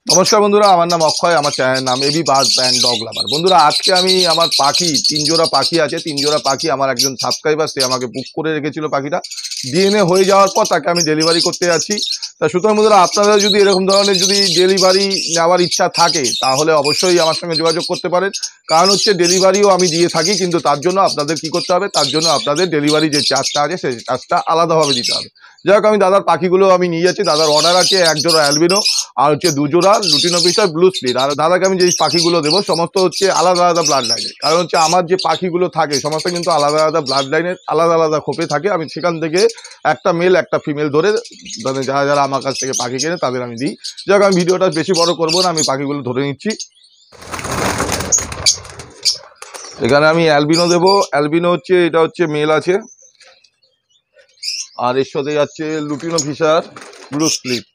নমস্কার বন্ধুরা, আমার নাম অক্ষয়, আমার চ্যানেলের নাম AB bird and dog lover. বন্ধুরা, আজকে আমি আমার পাখি 3 জোড়া পাখি আছে, 3 জোড়া পাখি আমার একজন সাবস্ক্রাইবার সে আমাকে বুক করে রেখেছিল। পাখিটা ডিএনএ হয়ে যাওয়ার পর তাকে আমি ডেলিভারি করতে যাচ্ছি। তা সুতরাং বন্ধুরা, আপনারা যদি এরকম ধরনের যদি ডেলিভারি নেওয়ার ইচ্ছা থাকে তাহলে অবশ্যই আমার সঙ্গে যোগাযোগ করতে পারেন। কারণ হচ্ছে ডেলিভারিও আমি দিয়ে থাকি, কিন্তু তার জন্য আপনাদের কি করতে হবে, তার জন্য আপনাদের ডেলিভারি যে চার্জটা আছে সেই চার্জটা আলাদাভাবে দিতে হবে। যাই হোক, আমি দাদার পাখিগুলো আমি নিয়ে যাচ্ছি। দাদার অর্ডার আছে 1 জোড়া অ্যালবিনো আর হচ্ছে 2 জোড়া লুটিনো পিসার ব্লু স্প্লিট। আর দাদাকে আমি যে পাখিগুলো দেবো সমস্ত হচ্ছে আলাদা আলাদা ব্লাড লাইনের। কারণ হচ্ছে আমার যে পাখিগুলো থাকে সমস্ত কিন্তু আলাদা আলাদা ব্লাড লাইনের, আলাদা আলাদা খোপে থাকে। আমি সেখান থেকে একটা মেল একটা ফিমেল ধরে মানে যারা যারা আমার কাছ থেকে পাখি কেনে তাদের আমি দিই। যাই হোক, আমি ভিডিওটা বেশি বড় করবো না, আমি পাখিগুলো ধরে নিচ্ছি। এখানে আমি অ্যালবিনো দেবো। অ্যালবিনো হচ্ছে এটা হচ্ছে মেল আছে, আর এর সাথে যাচ্ছে লুটিনো ফিশার ব্লু স্প্লিট।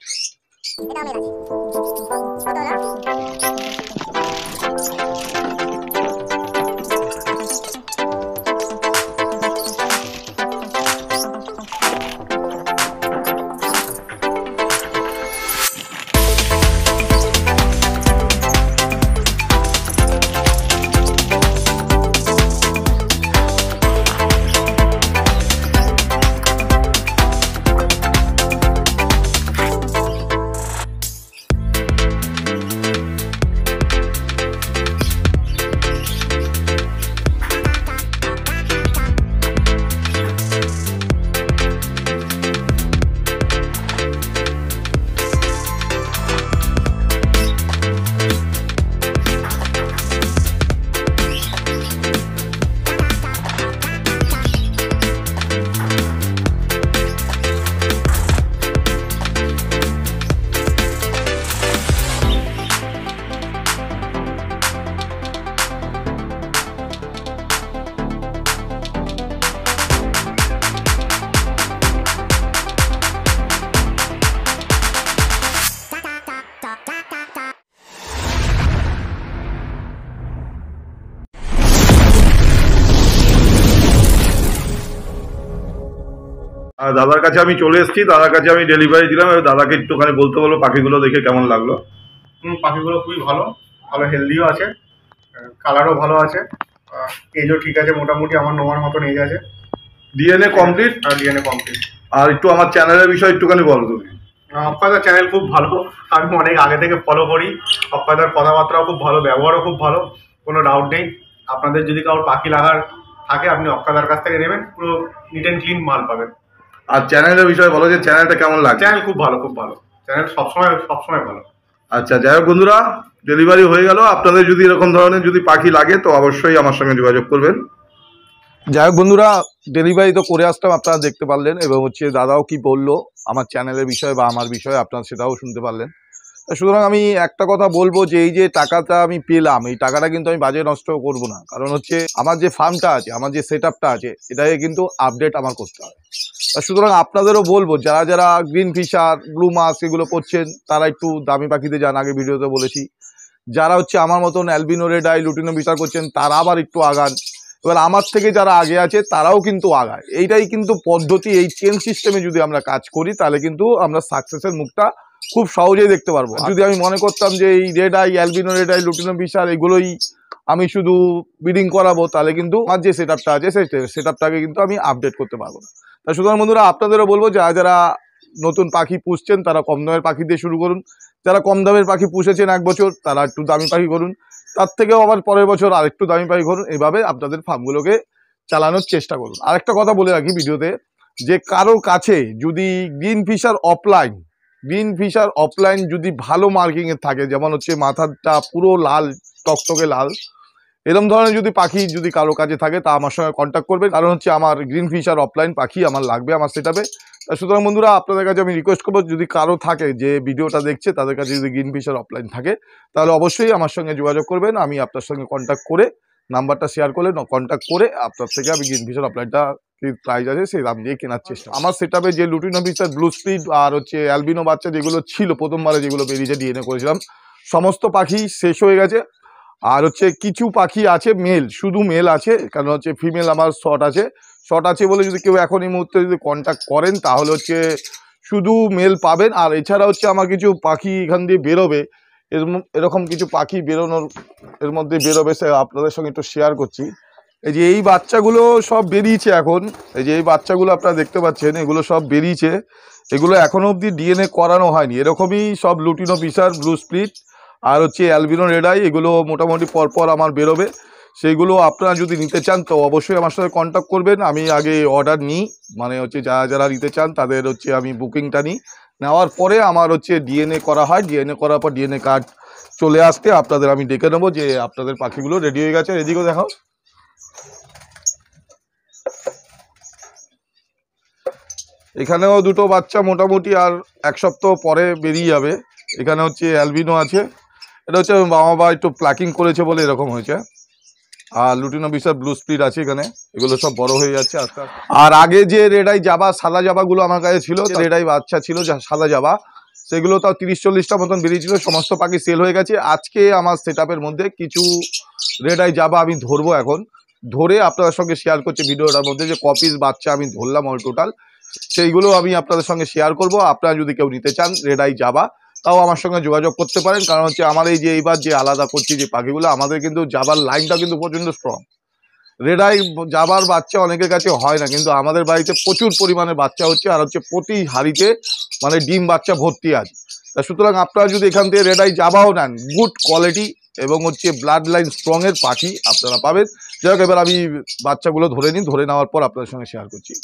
দাদার কাছে আমি চলে এসেছি, দাদার কাছে আমি ডেলিভারি দিলাম। দাদাকে একটুখানি বলতে বলবো পাখিগুলো দেখে কেমন লাগলো। পাখিগুলো খুবই ভালো, ভালো হেলদিও আছে, কালারও ভালো আছে, এজও ঠিক আছে, মোটামুটি আমার নোয়ার মতন এজ আছে। DNA complete. আর ডিএনএ কমপ্লিট। আর একটু আমার চ্যানেলের বিষয়ে একটুখানি বলো তুমি। অক্ষয়দার চ্যানেল খুব ভালো, আমি অনেক আগে থেকে ফলো করি। অক্ষয়দার কথাবার্তাও খুব ভালো, ব্যবহারও খুব ভালো, কোনো ডাউট নেই। আপনাদের যদি কারোর পাখি লাগার থাকে আপনি অক্ষয়দার কাছ থেকে নেবেন, পুরো নিট অ্যান্ড ক্লিন মাল পাবেন। আর চ্যানেলের বিষয়ে বলো যে চ্যানেলটা কেমন লাগে। চ্যানেল খুব ভালো, খুব ভালো চ্যানেল, সবসময় ভালো। আচ্ছা, যাই হোক বন্ধুরা, ডেলিভারি হয়ে গেল। আপনাদের যদি এরকম ধরনের যদি পাখি লাগে তো অবশ্যই আমার সঙ্গে যোগাযোগ করবেন। যাই হোক বন্ধুরা, ডেলিভারি তো করে আসলাম, আপনারা দেখতে পারলেন, এবং হচ্ছে দাদাও কি বললো আমার চ্যানেলের বিষয়ে বা আমার বিষয়ে আপনারা সেটাও শুনতে পারলেন। সুতরাং আমি একটা কথা বলবো যে এই যে টাকাটা আমি পেলাম, এই টাকাটা কিন্তু আমি বাজে নষ্ট করব না। কারণ হচ্ছে আমার যে ফার্মটা আছে, আমার যে সেট আপটা আছে, এটাকে কিন্তু আপডেট আমার করতে হবে। সুতরাং আপনাদেরও বলবো যারা যারা গ্রিন ফিশার ব্লু মাছ এগুলো করছেন তারা একটু দামি পাখিতে যান, আগে ভিডিওতে বলেছি। যারা হচ্ছে আমার মতন albino red eye lutino fisher করছেন তারা আবার একটু আগান। এবার আমার থেকে যারা আগে আছে তারাও কিন্তু আগায়। এইটাই কিন্তু পদ্ধতি। এই চেন সিস্টেমে যদি আমরা কাজ করি তাহলে কিন্তু আমরা সাকসেসের মুখটা খুব সহজেই দেখতে পারবো। যদি আমি মনে করতাম যে এই red eye albino red eye lutino fisher এগুলোই আমি শুধু ব্রিডিং করাবো, তাহলে কিন্তু আমার যে সেট আপটা আছে সেই সেট আপটাকে কিন্তু আমি আপডেট করতে পারবো না। তাই সুতরাং বন্ধুরা, আপনাদেরও বলবো যারা যারা নতুন পাখি পুষছেন তারা কম দামের পাখি দিয়ে শুরু করুন। যারা কম দামের পাখি পুষেছেন 1 বছর তারা একটু দামি পাখি করুন, তার থেকেও আবার পরের বছর আরেকটু দামি পাখি করুন। এইভাবে আপনাদের ফার্মগুলোকে চালানোর চেষ্টা করুন। আরেকটা কথা বলে রাখি ভিডিওতে, যে কারোর কাছে যদি গ্রিন ফিশার অফলাইন যদি ভালো মার্কিংয়ের থাকে, যেমন হচ্ছে মাথাটা পুরো লাল, টকটকে লাল, এরকম ধরনের যদি পাখি যদি কারো কাছে থাকে তা আমার সঙ্গে কন্ট্যাক্ট করবে। কারণ হচ্ছে আমার গ্রিন ফিশার অফলাইন পাখি আমার লাগবে আমার সেট আপে। সুতরাং বন্ধুরা, আপনাদের কাছে আমি রিকোয়েস্ট করবো যদি কারো থাকে যে ভিডিওটা দেখছে তাদের কাছে যদি গ্রিন ফিশার অফলাইন থাকে তাহলে অবশ্যই আমার সঙ্গে যোগাযোগ করবেন। আমি আপনার সঙ্গে কন্ট্যাক্ট করে নাম্বারটা শেয়ার করলে কন্ট্যাক্ট করে আপনার থেকে আমি গ্রিন ফিশার অফলাইনটা কি প্রাইস আছে সেই দাম দিয়ে কেনার চেষ্টা। আমার সেট আপে যে লুটিনো ফিশার ব্লু স্প্লিট আর হচ্ছে অ্যালবিনো বাচ্চা যেগুলো ছিল প্রথমবারে যেগুলো বেরিয়েছে ডিএনএ করেছিলাম, সমস্ত পাখি শেষ হয়ে গেছে। আর হচ্ছে কিছু পাখি আছে মেল, শুধু মেল আছে, কারণ হচ্ছে ফিমেল আমার শর্ট আছে বলে যদি কেউ এখন এই মুহূর্তে যদি কন্ট্যাক্ট করেন তাহলে হচ্ছে শুধু মেল পাবেন। আর এছাড়া হচ্ছে আমার কিছু পাখি এখান দিয়ে বেরোবে, এরকম কিছু পাখি বেরোনোর এর মধ্যে বেরোবে, সে আপনাদের সঙ্গে একটু শেয়ার করছি। এই যে এই বাচ্চাগুলো সব বেরিয়েছে এখন, এই যে এই বাচ্চাগুলো আপনারা দেখতে পাচ্ছেন, এগুলো সব বেরিয়েছে। এগুলো এখনো অবধি ডিএনএ করানো হয়নি। এরকমই সব লুটিনো ফিশার, ব্লু স্প্লিট আর হচ্ছে অ্যালবিনো রেড আই, এগুলো মোটামুটি পরপর আমার বেরোবে। সেইগুলো আপনারা যদি নিতে চান তো অবশ্যই আমার সাথে কন্ট্যাক্ট করবেন। আমি আগে অর্ডার নিই, মানে হচ্ছে যারা যারা নিতে চান তাদের হচ্ছে আমি বুকিংটা নিই। নেওয়ার পরে আমার হচ্ছে ডিএনএ করা হয়। ডিএনএ করার পর ডিএনএ কার্ড চলে আসতে আপনাদের আমি ডেকে নেবো যে আপনাদের পাখিগুলো রেডি হয়ে গেছে। এদিকেও দেখাও। এখানেও দুটো বাচ্চা মোটামুটি আর এক সপ্তাহ পরে বেরিয়ে যাবে। এখানে হচ্ছে অ্যালবিনো আছে, এটা হচ্ছে বাবা একটু প্লাকিং করেছে বলে এরকম হয়েছে। আর লুটিনো বিশাল ব্লু স্প্লিট আছে এখানে, এগুলো সব বড় হয়ে যাচ্ছে আস্তে আস্তে। আর আগে যে রেডাই জাবা, সাদা জাবাগুলো আমার কাছে ছিল, রেডাই বাচ্চা ছিল যা সাদা জাবা, সেগুলো তাও 30-40টা মতন বেরিয়েছিল। সমস্ত পাখি সেল হয়ে গেছে। আজকে আমার সেটআপের মধ্যে কিছু রেডাই জাবা আমি ধরবো, এখন ধরে আপনাদের সঙ্গে শেয়ার করছি ভিডিওটার মধ্যে যে কপিস বাচ্চা আমি ধরলাম অল টোটাল, সেইগুলো আমি আপনাদের সঙ্গে শেয়ার করব। আপনারা যদি কেউ নিতে চান রেডাই জাবা, তাও আমার সঙ্গে যোগাযোগ করতে পারেন। কারণ হচ্ছে আমার এই যে এইবার যে আলাদা করছি যে পাখিগুলো, আমাদের কিন্তু জাবার লাইনটা কিন্তু প্রচণ্ড স্ট্রং। রেডাই জাবার বাচ্চা অনেকের কাছে হয় না, কিন্তু আমাদের বাড়িতে প্রচুর পরিমাণে বাচ্চা হচ্ছে। আর হচ্ছে প্রতি হাড়িতে মানে ডিম বাচ্চা ভর্তি আছে। তা সুতরাং আপনারা যদি এখান থেকে রেডাই জাবাও নেন, গুড কোয়ালিটি এবং হচ্ছে ব্লাড লাইন স্ট্রংয়ের পাখি আপনারা পাবেন। যাই হোক, এবার আমি বাচ্চাগুলো ধরে নিই, ধরে নেওয়ার পর আপনাদের সঙ্গে শেয়ার করছি।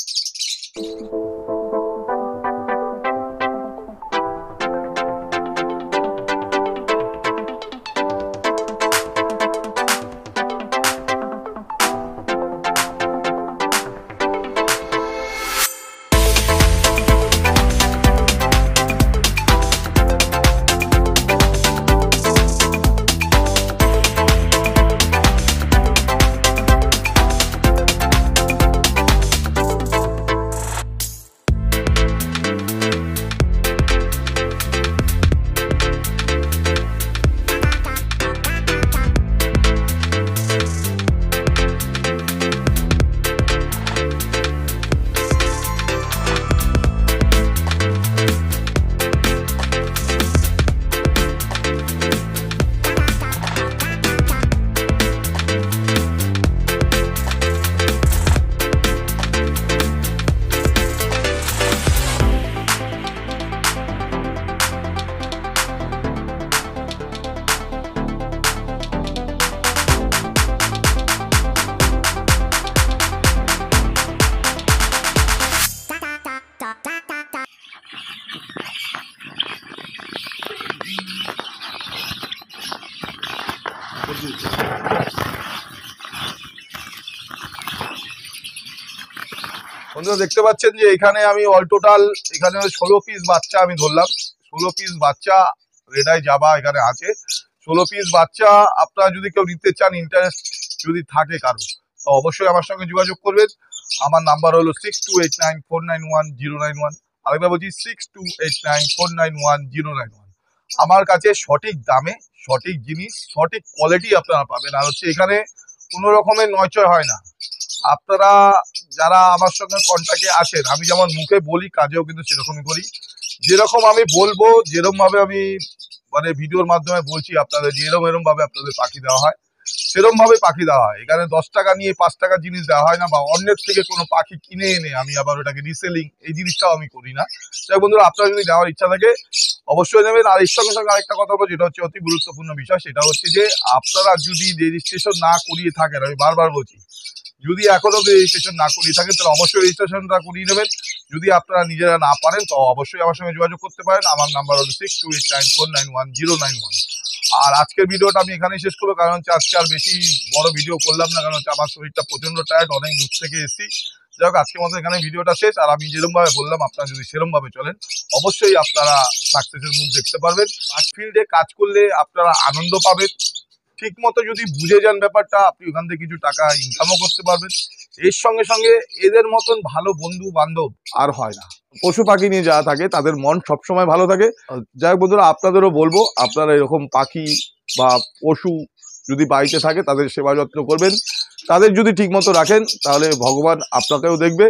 বন্ধুরা দেখতে পাচ্ছেন যে এখানে আমি অল টোটাল এখানে 16 পিস বাচ্চা আমি ধরলাম। 16 পিস বাচ্চা রেডাই জাবা এখানে আছে। 16 পিস বাচ্চা আপনারা যদি কেউ নিতে চান, ইন্টারেস্ট যদি থাকে কারো, তো অবশ্যই আমার সঙ্গে যোগাযোগ করবেন। আমার নাম্বার হলো 6289491091। আরেকবার বলছি 6289491091। আমার কাছে সঠিক দামে সঠিক জিনিস, সঠিক কোয়ালিটি আপনারা পাবেন। আর হচ্ছে এখানে কোনো রকমের নয়চয় হয় না। আপনারা যারা আমার সঙ্গে কন্ট্যাক্টে আছেন, আমি যেমন মুখে বলি কাজেও কিন্তু সেরকমই করি। যেরকম আমি বলবো, যেরকম ভাবে আমি মানে ভিডিওর মাধ্যমে বলছি আপনাদের, যে এরকম ভাবে আপনাদের পাখি দেওয়া হয়, সেরকম ভাবে পাখি দেওয়া হয়। এখানে 10 টাকা নিয়ে 5 টাকার জিনিস দেওয়া হয় না, বা অন্যের থেকে কোনো পাখি কিনে এনে আমি আবার ওটাকে রিসেলিং, এই জিনিসটাও আমি করি না। তাই বন্ধুরা, আপনারা যদি নেওয়ার ইচ্ছা থাকে অবশ্যই নেবেন। আর এর সঙ্গে সঙ্গে আরেকটা কথা বলবো, যেটা হচ্ছে অতি গুরুত্বপূর্ণ বিষয়, সেটা হচ্ছে যে আপনারা যদি রেজিস্ট্রেশন না করিয়ে থাকেন, আমি বারবার বলছি, যদি এখনো রেজিস্ট্রেশন না করিয়ে থাকেন তাহলে অবশ্যই রেজিস্ট্রেশনটা করিয়ে নেবেন। যদি আপনারা নিজেরা না পারেন তো অবশ্যই আমার সঙ্গে যোগাযোগ করতে পারেন। আমার নাম্বার হলো 6289491091। আর আজকের ভিডিওটা আমি এখানেই শেষ করবো, কারণ হচ্ছে আজকে আর বেশি বড় ভিডিও করলাম না, কারণ হচ্ছে আমার শরীরটা প্রচন্ড টায়ার্ড, অনেক দূর থেকে এসেছি। যাই হোক, আজকের মতো এখানে ভিডিওটা শেষ। আর আমি যেরকম ভাবে বললাম, আপনারা যদি সেরকম ভাবে চলেন অবশ্যই আপনারা সাকসেসের মুখ দেখতে পারবেন। আর ফিল্ডে কাজ করলে আপনারা আনন্দ পাবেন। ঠিক মতো যদি বুঝে যান ব্যাপারটা, আপনি ওখান থেকে কিছু টাকা ইনকামও করতে পারবেন। এর সঙ্গে সঙ্গে এদের মতন ভালো বন্ধু বান্ধব আর হয় না। পশু পাখি নিয়ে যারা থাকে তাদের মন সবসময় ভালো থাকে। যাই হোক বন্ধুরা, আপনাদেরও বলবো আপনারা এরকম পাখি বা পশু যদি বাড়িতে থাকে তাদের সেবা যত্ন করবেন। তাদের যদি ঠিক মতো রাখেন তাহলে ভগবান আপনাকেও দেখবে।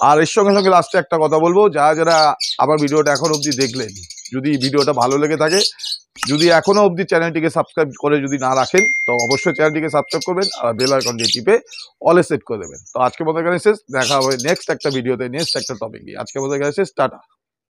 আর এর সঙ্গে সঙ্গে লাস্টে একটা কথা বলবো, যারা যারা আমার ভিডিওটা এখন অবধি দেখলেন, যদি ভিডিওটা ভালো লেগে থাকে যদি এখনো অবধি চ্যানেলটিকে সাবস্ক্রাইব করে যদি না রাখেন তো অবশ্যই চ্যানেলটিকে সাবস্ক্রাইব করবেন আর বেল আইকনটি টিপে অলে সেট করে দেবেন। তো আজকে মতো এখানে শেষ, দেখা হবে নেক্সট একটা ভিডিওতে নেক্সট একটা টপিক নিয়ে। আজকে মতো এখানে শেষ, টাটা।